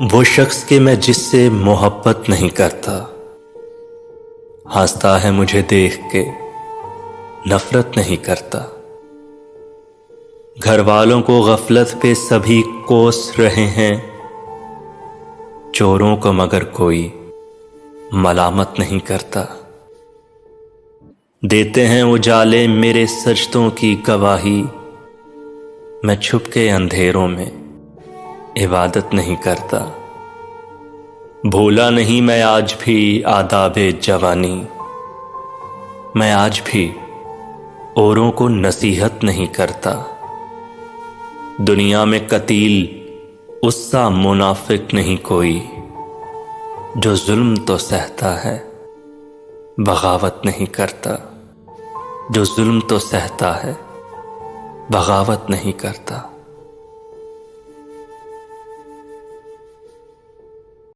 वो शख्स के मैं जिससे मोहब्बत नहीं करता, हंसता है मुझे देख के नफरत नहीं करता। घर वालों को गफलत पे सभी कोस रहे हैं, चोरों को मगर कोई मलामत नहीं करता। देते हैं उजाले मेरे सजदों की गवाही, मैं छुप के अंधेरों में इबादत नहीं करता। भूला नहीं मैं आज भी आदाबे जवानी, मैं आज भी औरों को नसीहत नहीं करता। दुनिया में कतील उससा मुनाफिक नहीं कोई, जो जुल्म तो सहता है बगावत नहीं करता। जो जुल्म तो सहता है बगावत नहीं करता।